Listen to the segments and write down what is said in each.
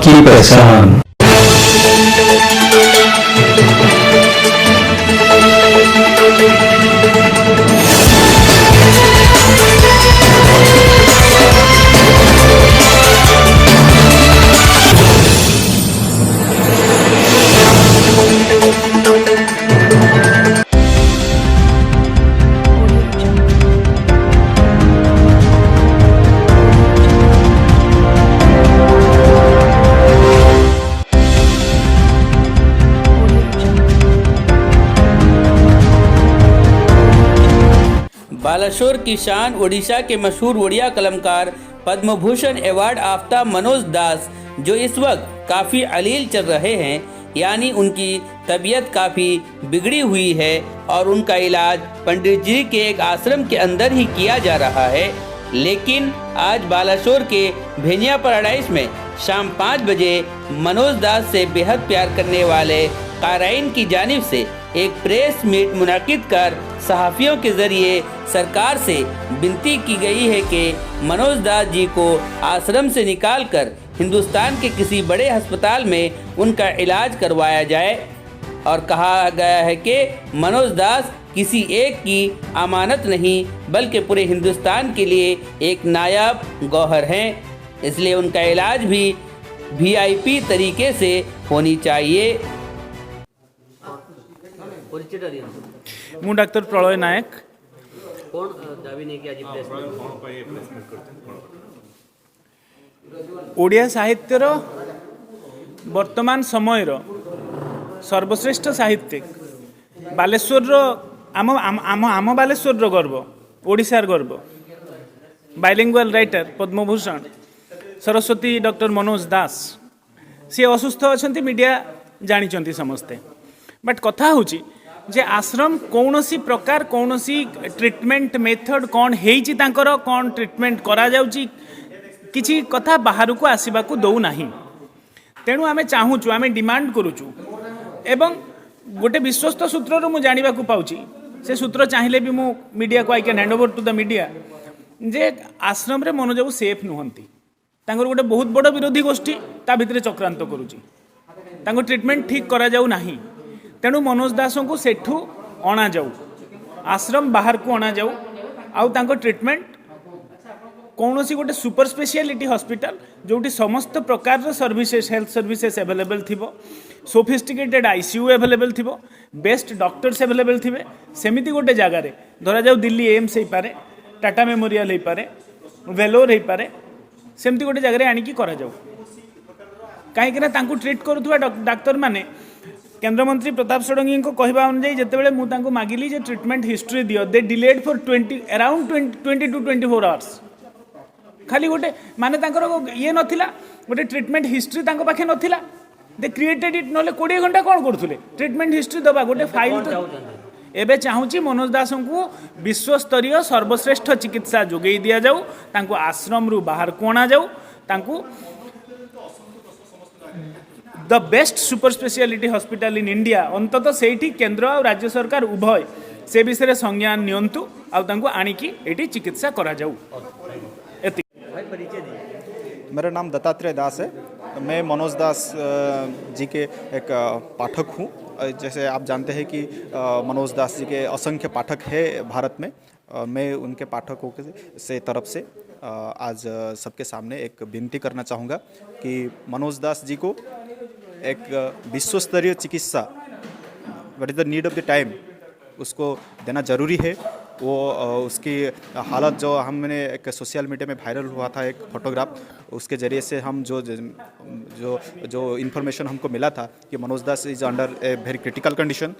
बाकी पहचान। बालासोर की शान ओडिशा के मशहूर ओडिया कलाकार पद्म भूषण अवार्ड याफ्ता मनोज दास जो इस वक्त काफ़ी अलील चल रहे हैं, यानी उनकी तबीयत काफ़ी बिगड़ी हुई है और उनका इलाज पंडित जी के एक आश्रम के अंदर ही किया जा रहा है। लेकिन आज बालासोर के भेनिया पैराडाइज में शाम 5 बजे मनोज दास से बेहद प्यार करने वाले काराइन की जानिब से एक प्रेस मीट मुनाकिद कर सहाफ़ियों के जरिए सरकार से विनती की गई है कि मनोज दास जी को आश्रम से निकालकर हिंदुस्तान के किसी बड़े अस्पताल में उनका इलाज करवाया जाए। और कहा गया है कि मनोज दास किसी एक की अमानत नहीं बल्कि पूरे हिंदुस्तान के लिए एक नायाब गौहर हैं, इसलिए उनका इलाज भी वीआईपी तरीके से होनी चाहिए। मु डाक्टर प्रलय नायक कौन दाबी नहीं किया ओडिया साहित्यर वर्तमान समय सर्वश्रेष्ठ साहित्यिक बालेश्वर आम आम आम आम बालेश्वर गर्व ओडिशार गर्व bilingual writer Padma Bhushan Saraswati doctor Manoj Das सी असुस्थ अच्छा मीडिया जानी समस्ते बट कथा हूँ जे आश्रम कौन सी प्रकार कौन सी ट्रीटमेंट मेथड कौन हेइची तांकर कौन ट्रीटमेंट करा जाउची किछि कथा बाहर को आसवा को दौ नाही। तेणु आमे चाहूचु आमे डिमांड करूचु एवं गोटे विश्वस्त सूत्र मु जानिबा को पाउची से सूत्र चाहिए भी मु मीडिया को I can hand over to the media जे आश्रम रे मनोज बाबू सेफ नुहंती तांकर गोटे बहुत बड़ विरोधी गोष्ठी ता भितरे चक्रांत करूची तांको ट्रीटमेंट ठीक करा जाऊ नाही। तेणु मनोज दास को सेठू अणा जाऊ आश्रम बाहर को अणा जाऊ आउ तांको ट्रीटमेंट कौन सी गोटे सुपर स्पेशलिटी हॉस्पिटल जोटी समस्त प्रकार सर्विसेस हेल्थ सर्विसेस अवेलेबल थिबो सोफिस्टिकेटेड आईसीयू अवेलेबल थिबो बेस्ट डॉक्टर्स अवेलेबल थिबे सेमिति गोटे जगार धरा जाऊ दिल्ली एम्स हो पारे टाटा मेमोरियल हो पारे वेलोर हो पारे सेमती गोटे जगार आनिकी करा जाऊ कहीं ट्रीट करुवा डाक्तर माने केंद्रमंत्री प्रताप षडंगी को कहवा अनुजाई जितेबाला मुझे मागिली जे ट्रीटमेंट हिस्ट्री दियो दे डिलेड फॉर 20 to 24 आवर्स खाली गोटे माने ये नथिला गोटे ट्रीटमेंट हिस्ट्री तांको पाखे नथिला दे क्रिएटेड इट नले 20 घंटा कौन करुले ट्रीटमेंट हिस्ट्री दबा गोटे फाइल तो एबे चाहूची मनोज दास को विश्वस्तरीय सर्वश्रेष्ठ चिकित्सा जोगई दिया जाऊ तांको आश्रम रु बाहर को अणा जाऊ तांको the best super speciality hospital in India अंततः सेठी केंद्र और राज्य सरकार उभय से विषय संज्ञान नियंतु आउ आनिकी एटी चिकित्सा करा जाऊ। मेरा नाम दत्तात्रेय दास है। मैं मनोज दास जी के एक पाठक हूँ। जैसे आप जानते हैं कि मनोज दास जी के असंख्य पाठक है भारत में। मैं उनके पाठकों से तरफ से आज सबके सामने एक विनती करना चाहूँगा कि मनोज दास जी को एक विश्वस्तरीय चिकित्सा what is the need of the time उसको देना ज़रूरी है। वो उसकी हालत जो हमने एक सोशल मीडिया में वायरल हुआ था एक फोटोग्राफ उसके ज़रिए से हम जो जो जो इन्फॉर्मेशन हमको मिला था कि Manoj Das is under a very critical condition.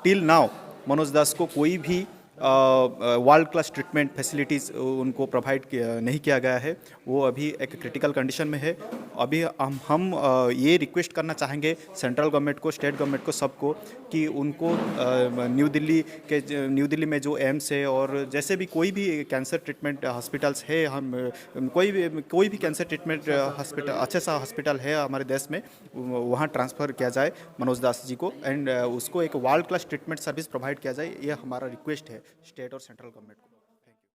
Till now Manoj Das को कोई भी वर्ल्ड क्लास ट्रीटमेंट फैसिलिटीज़ उनको प्रोवाइड नहीं किया गया है। वो अभी एक क्रिटिकल कंडीशन में है। अभी हम ये रिक्वेस्ट करना चाहेंगे सेंट्रल गवर्नमेंट को स्टेट गवर्नमेंट को सबको कि उनको न्यू दिल्ली में जो एम्स है और जैसे भी कोई भी कैंसर ट्रीटमेंट हॉस्पिटल्स है हम कोई भी कैंसर ट्रीटमेंट हॉस्पिटल अच्छा सा हॉस्पिटल है हमारे देश में वहाँ ट्रांसफ़र किया जाए मनोज दास जी को एंड उसको एक world class treatment service provide किया जाए। ये हमारा रिक्वेस्ट है स्टेट और सेंट्रल गवर्नमेंट को।